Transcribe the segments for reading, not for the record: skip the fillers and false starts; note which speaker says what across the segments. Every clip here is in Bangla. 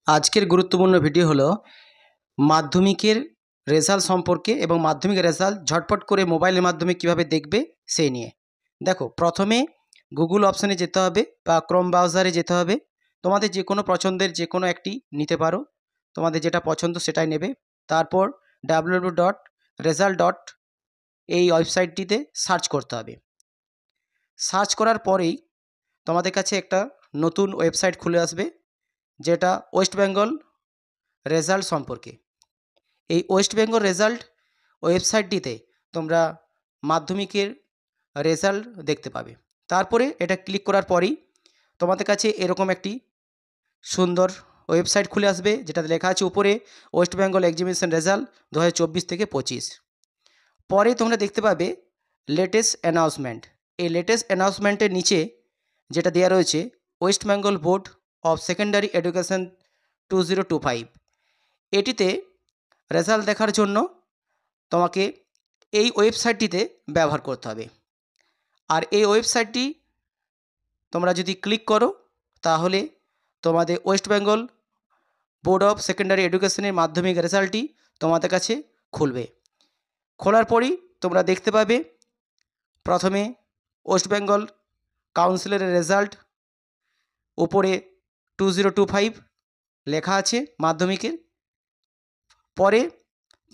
Speaker 1: আজকের গুরুত্বপূর্ণ ভিডিও হলো মাধ্যমিকের রেজাল্ট সম্পর্কে এবং মাধ্যমিকের রেজাল্ট ঝটপট করে মোবাইলের মাধ্যমে কিভাবে দেখবে সেই নিয়ে। দেখো, প্রথমে গুগল অপশানে যেতে হবে বা ক্রোম ব্রাউজারে যেতে হবে। তোমাদের যে কোনো পছন্দের যে কোনো একটি নিতে পারো, তোমাদের যেটা পছন্দ সেটাই নেবে। তারপর www.result. এই ওয়েবসাইটটিতে সার্চ করতে হবে। সার্চ করার পরেই তোমাদের কাছে একটা নতুন ওয়েবসাইট খুলে আসবে, যেটা ওয়েস্ট বেঙ্গল রেজাল্ট সম্পর্কে। এই ওয়েস্ট বেঙ্গল রেজাল্ট ওয়েবসাইটটিতে তোমরা মাধ্যমিকের রেজাল্ট দেখতে পাবে। তারপরে এটা ক্লিক করার পরেই তোমাদের কাছে এরকম একটি সুন্দর ওয়েবসাইট খুলে আসবে, যেটাতে লেখা আছে উপরে ওয়েস্ট বেঙ্গল এক্সামিনেশন রেজাল্ট 2024 থেকে 25। পরে তোমরা দেখতে পাবে লেটেস্ট অ্যানাউন্সমেন্ট। এই লেটেস্ট অ্যানাউন্সমেন্টের নিচে যেটা দেওয়া রয়েছে West Bengal board of secondary education 2025। এটিতে রেজাল্ট দেখার জন্য তোমাকে এই ওয়েবসাইটটিতে ব্যবহার করতে হবে। আর এই ওয়েবসাইটটি তোমরা যদি ক্লিক করো তাহলে তোমাদের West Bengal board of secondary এডুকেশনের মাধ্যমিক রেজাল্টটি তোমাদের কাছে খুলবে। খোলার পরই তোমরা দেখতে পাবে প্রথমে ওয়েস্ট বেঙ্গল কাউন্সিলের রেজাল্ট উপরে 2025 লেখা আছে মাধ্যমিকের। পরে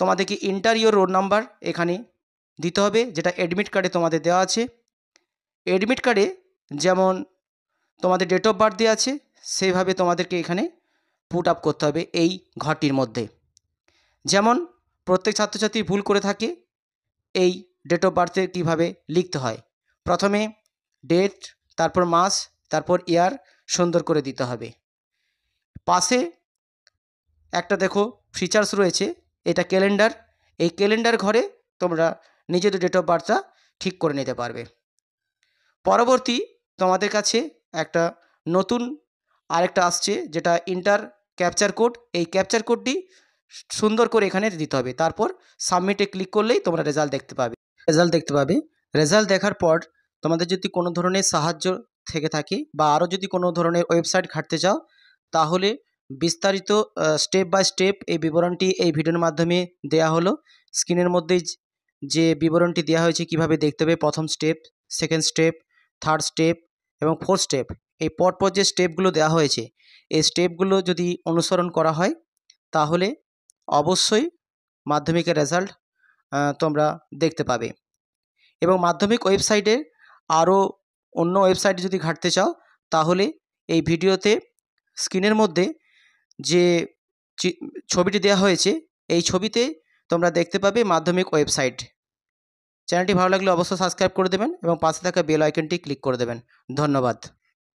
Speaker 1: তোমাদেরকে এন্টার ইওর রোল নাম্বার এখানে দিতে হবে, যেটা অ্যাডমিট কার্ডে তোমাদের দেওয়া আছে। অ্যাডমিট কার্ডে যেমন তোমাদের ডেট অফ বার্থ দেওয়া আছে সেইভাবে তোমাদেরকে এখানে পুট আপ করতে হবে এই ঘরটির মধ্যে। যেমন প্রত্যেক ছাত্রছাত্রী ভুল করে থাকে এই ডেট অফ বার্থে কীভাবে লিখতে হয়, প্রথমে ডেট, তারপর মাস, তারপর ইয়ার সুন্দর করে দিতে হবে। পাশে একটা দেখো ফিচার্স রয়েছে, এটা ক্যালেন্ডার। এই ক্যালেন্ডার ঘরে তোমরা নিজেদের ডেট অফ বার্থটা ঠিক করে নিতে পারবে। পরবর্তী তোমাদের কাছে একটা নতুন আরেকটা আসছে, যেটা ইন্টার ক্যাপচার কোড। এই ক্যাপচার কোডটি সুন্দর করে এখানে দিতে হবে। তারপর সাবমিটে ক্লিক করলেই তোমরা রেজাল্ট দেখতে পাবে। রেজাল্ট দেখার পর তোমাদের যদি কোনো ধরনের সাহায্য থেকে থাকে বা আরও যদি কোনো ধরনের ওয়েবসাইট ঘাঁটতে চাও, তাহলে বিস্তারিত স্টেপ বাই স্টেপ এই বিবরণটি এই ভিডিওর মাধ্যমে দেয়া হলো। স্ক্রিনের মধ্যেই যে বিবরণটি দেওয়া হয়েছে কিভাবে দেখতে হবে, প্রথম step, second step, third step এবং ফোর্থ স্টেপ, এই পরপর যে স্টেপগুলো দেওয়া হয়েছে এই স্টেপগুলো যদি অনুসরণ করা হয় তাহলে অবশ্যই মাধ্যমিকের রেজাল্ট তোমরা দেখতে পাবে। এবং মাধ্যমিক ওয়েবসাইটে আরও অন্য ওয়েবসাইটে যদি ঘাঁটতে চাও তাহলে এই ভিডিওতে স্ক্রিনের মধ্যে যে ছবিটি দেওয়া হয়েছে এই ছবিতে তোমরা দেখতে পাবে মাধ্যমিক ওয়েবসাইট। চ্যানেলটি ভালো লাগলে অবশ্যই সাবস্ক্রাইব করে দেবেন এবং পাশে থাকা বেল আইকনটি ক্লিক করে দেবেন। ধন্যবাদ।